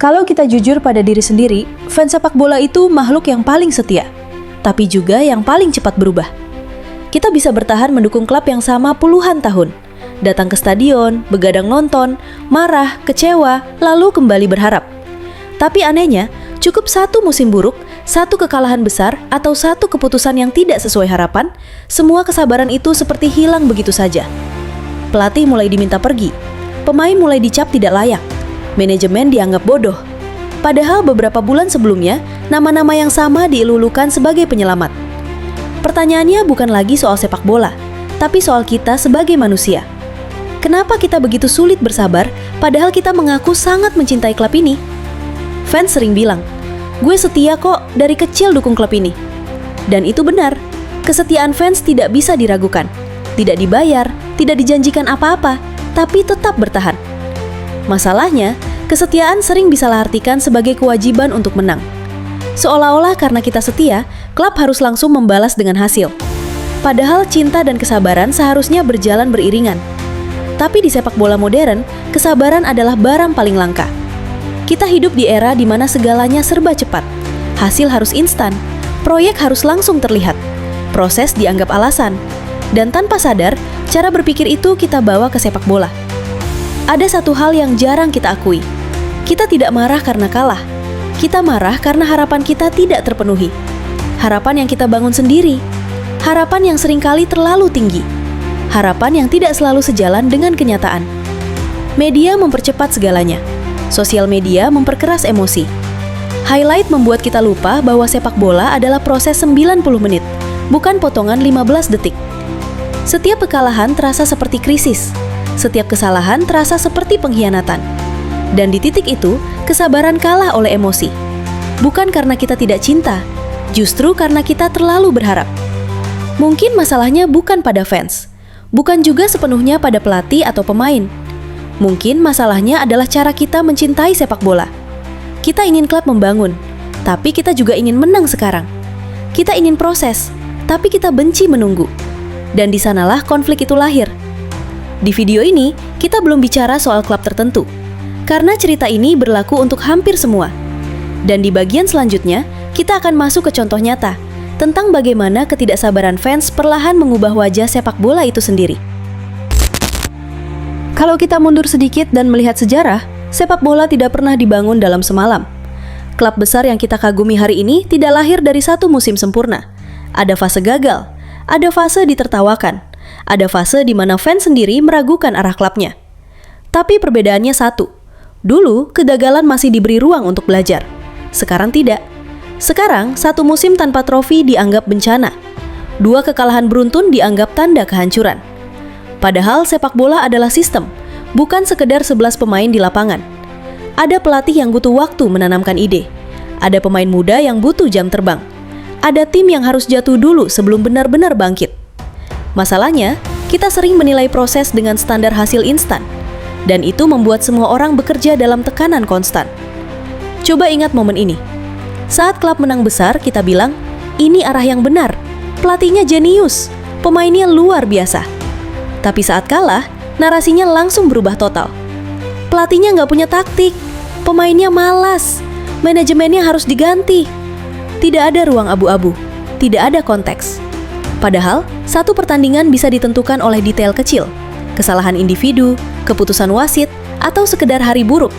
Kalau kita jujur pada diri sendiri, fans sepak bola itu makhluk yang paling setia, tapi juga yang paling cepat berubah. Kita bisa bertahan mendukung klub yang sama puluhan tahun, datang ke stadion, begadang nonton, marah, kecewa, lalu kembali berharap. Tapi anehnya, cukup satu musim buruk, satu kekalahan besar, atau satu keputusan yang tidak sesuai harapan, semua kesabaran itu seperti hilang begitu saja. Pelatih mulai diminta pergi, pemain mulai dicap tidak layak, manajemen dianggap bodoh. Padahal beberapa bulan sebelumnya, nama-nama yang sama dielulukan sebagai penyelamat. Pertanyaannya bukan lagi soal sepak bola, tapi soal kita sebagai manusia. Kenapa kita begitu sulit bersabar, padahal kita mengaku sangat mencintai klub ini? Fans sering bilang, "Gue setia kok, dari kecil dukung klub ini." Dan itu benar, kesetiaan fans tidak bisa diragukan. Tidak dibayar, tidak dijanjikan apa-apa, tapi tetap bertahan. Masalahnya, kesetiaan sering disalahartikan sebagai kewajiban untuk menang. Seolah-olah karena kita setia, klub harus langsung membalas dengan hasil. Padahal cinta dan kesabaran seharusnya berjalan beriringan. Tapi di sepak bola modern, kesabaran adalah barang paling langka. Kita hidup di era di mana segalanya serba cepat. Hasil harus instan, proyek harus langsung terlihat, proses dianggap alasan. Dan tanpa sadar, cara berpikir itu kita bawa ke sepak bola. Ada satu hal yang jarang kita akui. Kita tidak marah karena kalah. Kita marah karena harapan kita tidak terpenuhi. Harapan yang kita bangun sendiri. Harapan yang seringkali terlalu tinggi. Harapan yang tidak selalu sejalan dengan kenyataan. Media mempercepat segalanya. Sosial media memperkeras emosi. Highlight membuat kita lupa bahwa sepak bola adalah proses 90 menit, bukan potongan 15 detik. Setiap kekalahan terasa seperti krisis. Setiap kesalahan terasa seperti pengkhianatan. Dan di titik itu, kesabaran kalah oleh emosi. Bukan karena kita tidak cinta, justru karena kita terlalu berharap. Mungkin masalahnya bukan pada fans, bukan juga sepenuhnya pada pelatih atau pemain. Mungkin masalahnya adalah cara kita mencintai sepak bola. Kita ingin klub membangun, tapi kita juga ingin menang sekarang. Kita ingin proses, tapi kita benci menunggu. Dan di sanalah konflik itu lahir. Di video ini, kita belum bicara soal klub tertentu, karena cerita ini berlaku untuk hampir semua. Dan di bagian selanjutnya, kita akan masuk ke contoh nyata, tentang bagaimana ketidaksabaran fans perlahan mengubah wajah sepak bola itu sendiri. Kalau kita mundur sedikit dan melihat sejarah, sepak bola tidak pernah dibangun dalam semalam. Klub besar yang kita kagumi hari ini tidak lahir dari satu musim sempurna. Ada fase gagal, ada fase ditertawakan, ada fase di mana fans sendiri meragukan arah klubnya. Tapi perbedaannya satu. Dulu, kegagalan masih diberi ruang untuk belajar. Sekarang tidak. Sekarang, satu musim tanpa trofi dianggap bencana. Dua kekalahan beruntun dianggap tanda kehancuran. Padahal sepak bola adalah sistem, bukan sekedar 11 pemain di lapangan. Ada pelatih yang butuh waktu menanamkan ide. Ada pemain muda yang butuh jam terbang. Ada tim yang harus jatuh dulu sebelum benar-benar bangkit. Masalahnya, kita sering menilai proses dengan standar hasil instan, dan itu membuat semua orang bekerja dalam tekanan konstan. Coba ingat momen ini. Saat klub menang besar, kita bilang, ini arah yang benar, pelatihnya jenius, pemainnya luar biasa. Tapi saat kalah, narasinya langsung berubah total. Pelatihnya nggak punya taktik, pemainnya malas, manajemennya harus diganti. Tidak ada ruang abu-abu, tidak ada konteks. Padahal, satu pertandingan bisa ditentukan oleh detail kecil, kesalahan individu, keputusan wasit, atau sekedar hari buruk.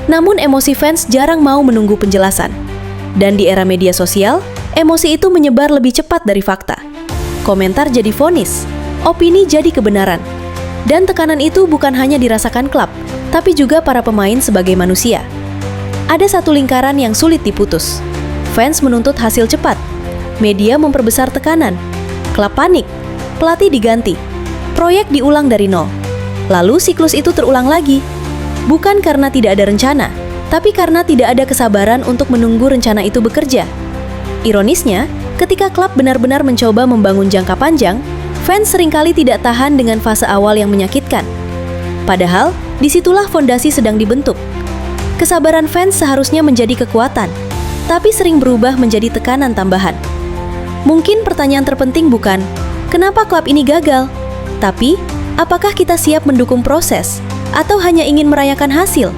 Namun emosi fans jarang mau menunggu penjelasan. Dan di era media sosial, emosi itu menyebar lebih cepat dari fakta. Komentar jadi vonis, opini jadi kebenaran. Dan tekanan itu bukan hanya dirasakan klub, tapi juga para pemain sebagai manusia. Ada satu lingkaran yang sulit diputus. Fans menuntut hasil cepat. Media memperbesar tekanan. Klub panik. Pelatih diganti. Proyek diulang dari nol. Lalu siklus itu terulang lagi. Bukan karena tidak ada rencana, tapi karena tidak ada kesabaran untuk menunggu rencana itu bekerja. Ironisnya, ketika klub benar-benar mencoba membangun jangka panjang, fans seringkali tidak tahan dengan fase awal yang menyakitkan. Padahal, disitulah fondasi sedang dibentuk. Kesabaran fans seharusnya menjadi kekuatan, tapi sering berubah menjadi tekanan tambahan. Mungkin pertanyaan terpenting bukan, kenapa klub ini gagal? Tapi, apakah kita siap mendukung proses, atau hanya ingin merayakan hasil?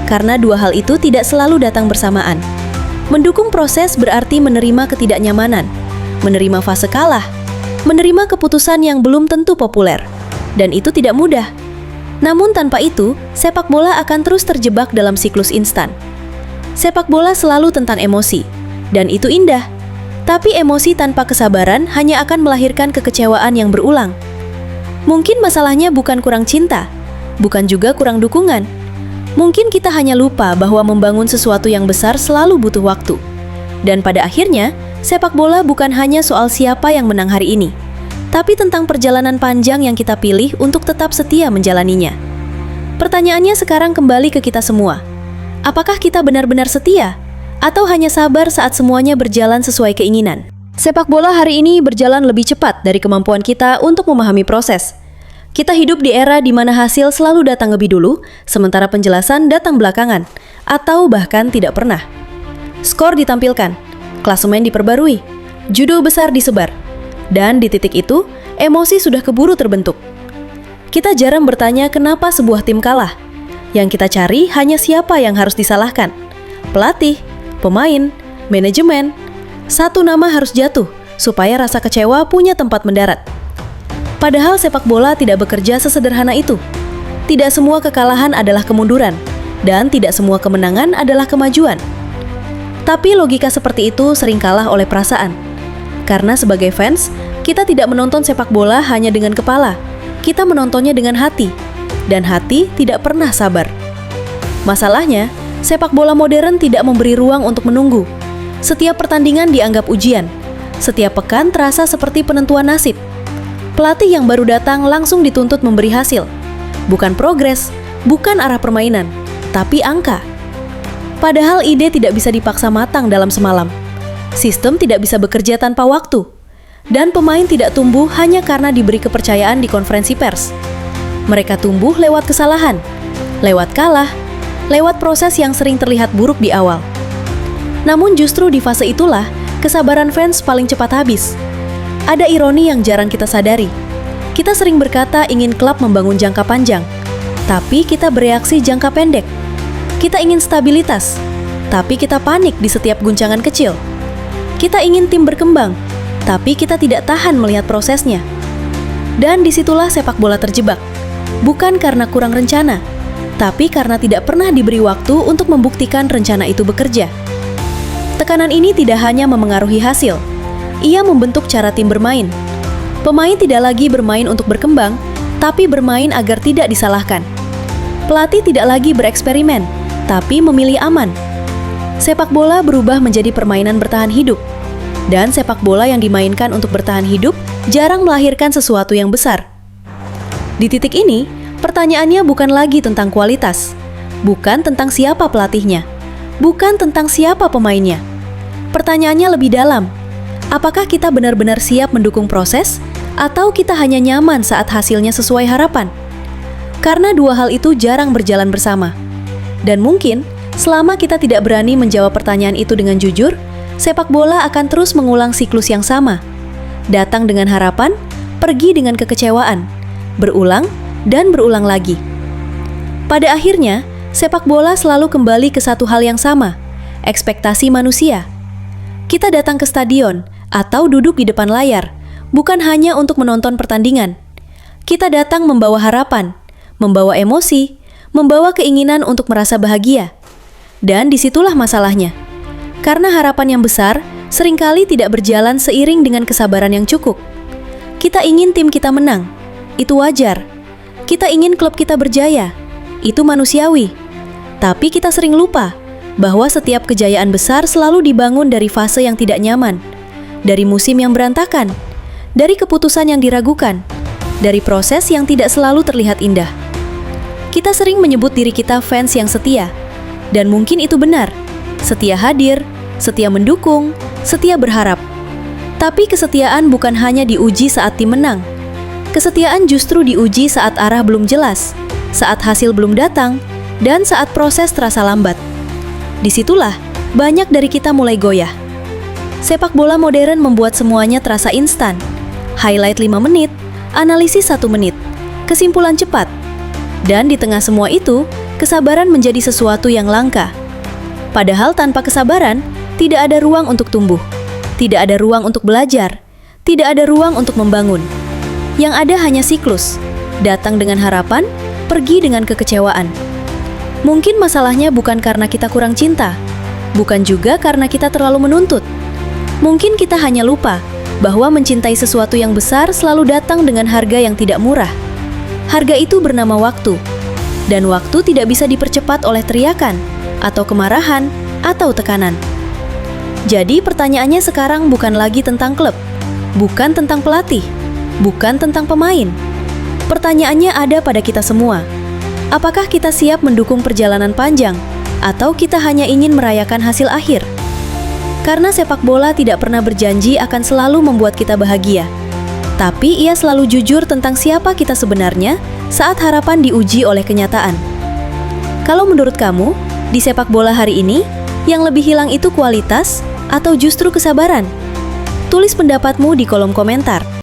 karena dua hal itu tidak selalu datang bersamaan. Mendukung proses berarti menerima ketidaknyamanan, menerima fase kalah, menerima keputusan yang belum tentu populer, dan itu tidak mudah. Namun tanpa itu, sepak bola akan terus terjebak dalam siklus instan. Sepak bola selalu tentang emosi, dan itu indah. Tapi emosi tanpa kesabaran hanya akan melahirkan kekecewaan yang berulang. Mungkin masalahnya bukan kurang cinta, bukan juga kurang dukungan. Mungkin kita hanya lupa bahwa membangun sesuatu yang besar selalu butuh waktu. Dan pada akhirnya, sepak bola bukan hanya soal siapa yang menang hari ini, tapi tentang perjalanan panjang yang kita pilih untuk tetap setia menjalaninya. Pertanyaannya sekarang kembali ke kita semua. Apakah kita benar-benar setia? Atau hanya sabar saat semuanya berjalan sesuai keinginan? Sepak bola hari ini berjalan lebih cepat dari kemampuan kita untuk memahami proses. Kita hidup di era di mana hasil selalu datang lebih dulu, sementara penjelasan datang belakangan, atau bahkan tidak pernah. Skor ditampilkan, klasemen diperbarui, judul besar disebar, dan di titik itu, emosi sudah keburu terbentuk. Kita jarang bertanya kenapa sebuah tim kalah. Yang kita cari hanya siapa yang harus disalahkan. Pelatih, pemain, manajemen. Satu nama harus jatuh, supaya rasa kecewa punya tempat mendarat. Padahal sepak bola tidak bekerja sesederhana itu. Tidak semua kekalahan adalah kemunduran, dan tidak semua kemenangan adalah kemajuan. Tapi logika seperti itu sering kalah oleh perasaan. Karena sebagai fans, kita tidak menonton sepak bola hanya dengan kepala. Kita menontonnya dengan hati, dan hati tidak pernah sabar. Masalahnya, sepak bola modern tidak memberi ruang untuk menunggu. Setiap pertandingan dianggap ujian. Setiap pekan terasa seperti penentuan nasib. Pelatih yang baru datang langsung dituntut memberi hasil. Bukan progres, bukan arah permainan, tapi angka. Padahal ide tidak bisa dipaksa matang dalam semalam. Sistem tidak bisa bekerja tanpa waktu. Dan pemain tidak tumbuh hanya karena diberi kepercayaan di konferensi pers. Mereka tumbuh lewat kesalahan, lewat kalah, lewat proses yang sering terlihat buruk di awal. Namun justru di fase itulah, kesabaran fans paling cepat habis. Ada ironi yang jarang kita sadari. Kita sering berkata ingin klub membangun jangka panjang, tapi kita bereaksi jangka pendek. Kita ingin stabilitas, tapi kita panik di setiap guncangan kecil. Kita ingin tim berkembang, tapi kita tidak tahan melihat prosesnya. Dan disitulah sepak bola terjebak. Bukan karena kurang rencana, tapi karena tidak pernah diberi waktu untuk membuktikan rencana itu bekerja. Tekanan ini tidak hanya memengaruhi hasil, ia membentuk cara tim bermain. Pemain tidak lagi bermain untuk berkembang, tapi bermain agar tidak disalahkan. Pelatih tidak lagi bereksperimen, tapi memilih aman. Sepak bola berubah menjadi permainan bertahan hidup. Dan sepak bola yang dimainkan untuk bertahan hidup jarang melahirkan sesuatu yang besar. Di titik ini, pertanyaannya bukan lagi tentang kualitas, bukan tentang siapa pelatihnya, bukan tentang siapa pemainnya. Pertanyaannya lebih dalam. Apakah kita benar-benar siap mendukung proses, atau kita hanya nyaman saat hasilnya sesuai harapan? Karena dua hal itu jarang berjalan bersama. Dan mungkin, selama kita tidak berani menjawab pertanyaan itu dengan jujur, sepak bola akan terus mengulang siklus yang sama. Datang dengan harapan, pergi dengan kekecewaan, berulang dan berulang lagi. Pada akhirnya, sepak bola selalu kembali ke satu hal yang sama, ekspektasi manusia. Kita datang ke stadion, atau duduk di depan layar, bukan hanya untuk menonton pertandingan. Kita datang membawa harapan, membawa emosi, membawa keinginan untuk merasa bahagia. Dan disitulah masalahnya. Karena harapan yang besar seringkali tidak berjalan seiring dengan kesabaran yang cukup. Kita ingin tim kita menang, itu wajar. Kita ingin klub kita berjaya, itu manusiawi. Tapi kita sering lupa bahwa setiap kejayaan besar selalu dibangun dari fase yang tidak nyaman. Dari musim yang berantakan, dari keputusan yang diragukan, dari proses yang tidak selalu terlihat indah. Kita sering menyebut diri kita fans yang setia, dan mungkin itu benar. Setia hadir, setia mendukung, setia berharap. Tapi kesetiaan bukan hanya diuji saat tim menang. Kesetiaan justru diuji saat arah belum jelas, saat hasil belum datang, dan saat proses terasa lambat. Disitulah banyak dari kita mulai goyah. Sepak bola modern membuat semuanya terasa instan. Highlight 5 menit, analisis 1 menit, kesimpulan cepat. Dan di tengah semua itu, kesabaran menjadi sesuatu yang langka. Padahal tanpa kesabaran, tidak ada ruang untuk tumbuh, tidak ada ruang untuk belajar, tidak ada ruang untuk membangun. Yang ada hanya siklus, datang dengan harapan, pergi dengan kekecewaan. Mungkin masalahnya bukan karena kita kurang cinta, bukan juga karena kita terlalu menuntut. Mungkin kita hanya lupa bahwa mencintai sesuatu yang besar selalu datang dengan harga yang tidak murah. Harga itu bernama waktu, dan waktu tidak bisa dipercepat oleh teriakan, atau kemarahan, atau tekanan. Jadi pertanyaannya sekarang bukan lagi tentang klub, bukan tentang pelatih, bukan tentang pemain. Pertanyaannya ada pada kita semua. Apakah kita siap mendukung perjalanan panjang, atau kita hanya ingin merayakan hasil akhir? Karena sepak bola tidak pernah berjanji akan selalu membuat kita bahagia. Tapi ia selalu jujur tentang siapa kita sebenarnya saat harapan diuji oleh kenyataan. Kalau menurut kamu, di sepak bola hari ini, yang lebih hilang itu kualitas atau justru kesabaran? Tulis pendapatmu di kolom komentar.